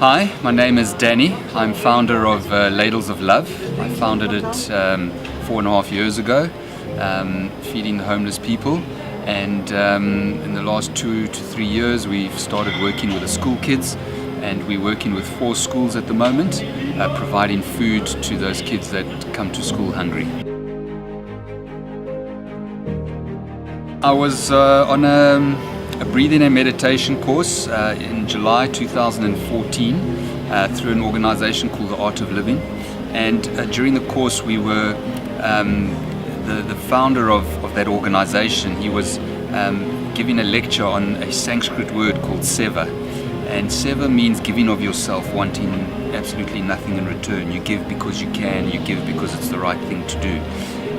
Hi, my name is Danny. I'm founder of Ladles of Love. I founded it 4.5 years ago, feeding the homeless people. And in the last 2 to 3 years, we've started working with the school kids, and we're working with 4 schools at the moment, providing food to those kids that come to school hungry. I was on a breathing and meditation course in July 2014 through an organization called the Art of Living, and during the course we were the founder of that organization. He was giving a lecture on a Sanskrit word called seva, and seva means giving of yourself, wanting absolutely nothing in return. You give because you can, you give because it's the right thing to do.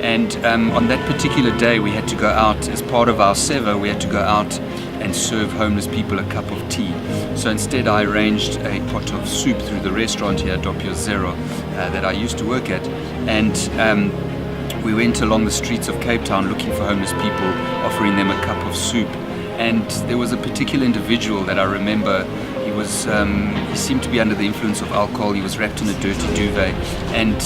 And on that particular day we had to go out, as part of our seva, we had to go out and serve homeless people a cup of tea. So instead I arranged a pot of soup through the restaurant here, Doppio Zero, that I used to work at, and we went along the streets of Cape Town looking for homeless people, offering them a cup of soup. And there was a particular individual that I remember. He seemed to be under the influence of alcohol. He was wrapped in a dirty duvet, and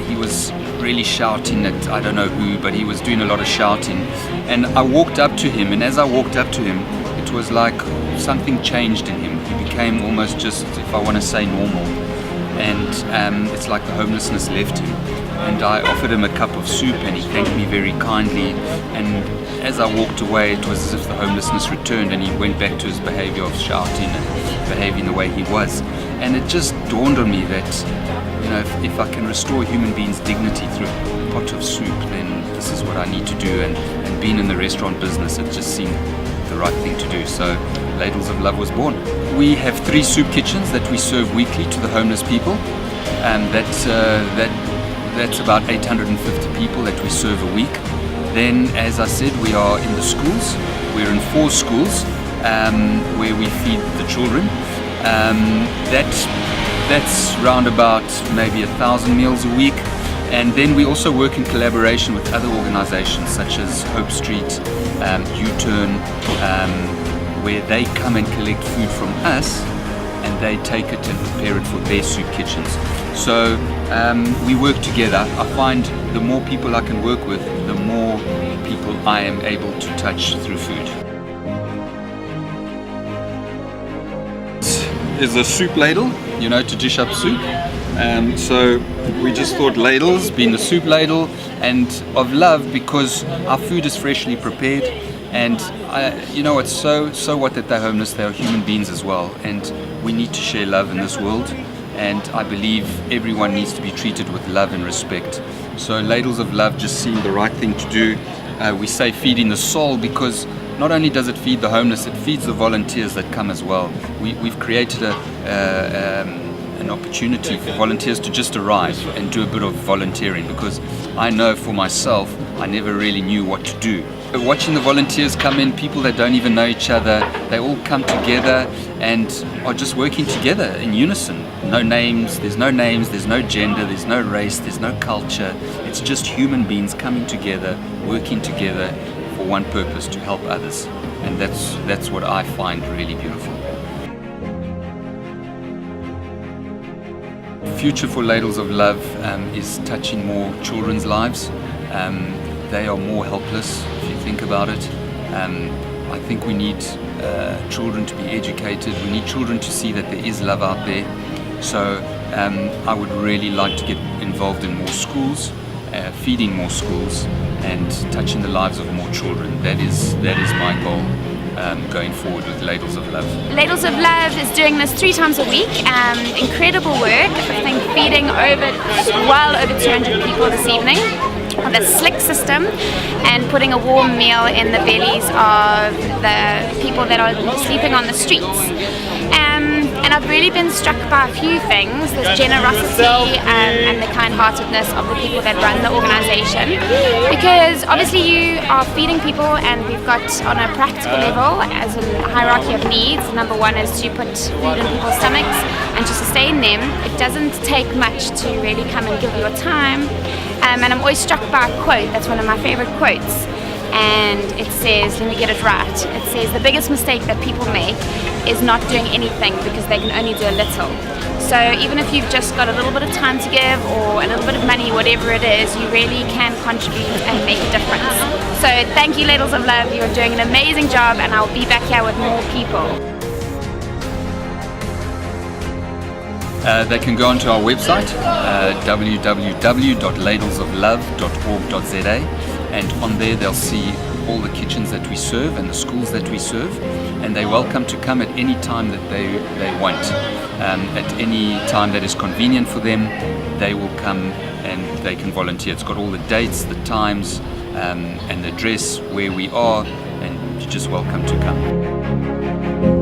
he was really shouting at I don't know who, but he was doing a lot of shouting. And I walked up to him, and as I walked up to him, it was like something changed in him. He became almost just, if I want to say, normal. And it's like the homelessness left him. And I offered him a cup of soup, and he thanked me very kindly. And as I walked away, it was as if the homelessness returned, and he went back to his behavior of shouting and behaving the way he was. And it just dawned on me that, you know, if I can restore human beings' dignity through a pot of soup, then this is what I need to do. And being in the restaurant business, it just seemed the right thing to do. So Ladles of Love was born. We have 3 soup kitchens that we serve weekly to the homeless people. That's about 850 people that we serve a week. Then, as I said, we are in the schools. We're in 4 schools where we feed the children. That's round about maybe 1,000 meals a week. And then we also work in collaboration with other organizations such as Hope Street, U-Turn, where they come and collect food from us, and they take it and prepare it for their soup kitchens. So we work together. I find the more people I can work with, the more people I am able to touch through food. Is a soup ladle, you know, to dish up soup. So we just thought ladles being the soup ladle, and of love because our food is freshly prepared. And you know, it's so what that they're homeless, they are human beings as well, and we need to share love in this world, and I believe everyone needs to be treated with love and respect. So Ladles of Love just seemed the right thing to do. We say feeding the soul because not only does it feed the homeless, it feeds the volunteers that come as well. We've created an opportunity for volunteers to just arrive and do a bit of volunteering, because I know for myself I never really knew what to do. Watching the volunteers come in, people that don't even know each other, they all come together and are just working together in unison. No names, there's no gender, there's no race, there's no culture. It's just human beings coming together, working together for one purpose, to help others. And that's what I find really beautiful. The future for Ladles of Love is touching more children's lives. They are more helpless, if you think about it. I think we need children to be educated. We need children to see that there is love out there. So I would really like to get involved in more schools, feeding more schools, and touching the lives of more children. That is my goal going forward with Ladles of Love. Ladles of Love is doing this 3 times a week. Incredible work. I think feeding well over 200 people this evening with a slick system, and putting a warm meal in the bellies of the people that are sleeping on the streets. And I've really been struck by a few things: the generosity and the kind-heartedness of the people that run the organisation. Because obviously you are feeding people, and we've got, on a practical level, as a hierarchy of needs, number 1 is to put food in people's stomachs and to sustain them. It doesn't take much to really come and give your time. And I'm always struck by a quote, that's one of my favourite quotes. and it says, let me get it right, it says the biggest mistake that people make is not doing anything because they can only do a little. So even if you've just got a little bit of time to give or a little bit of money, whatever it is, you really can contribute and make a difference. So thank you, Ladles of Love, you're doing an amazing job, and I'll be back here with more people. They can go onto our website, www.ladlesoflove.org.za, and on there they'll see all the kitchens that we serve and the schools that we serve, and they're welcome to come at any time that they want. At any time that is convenient for them, they will come and they can volunteer. It's got all the dates, the times, and the address where we are, and you're just welcome to come.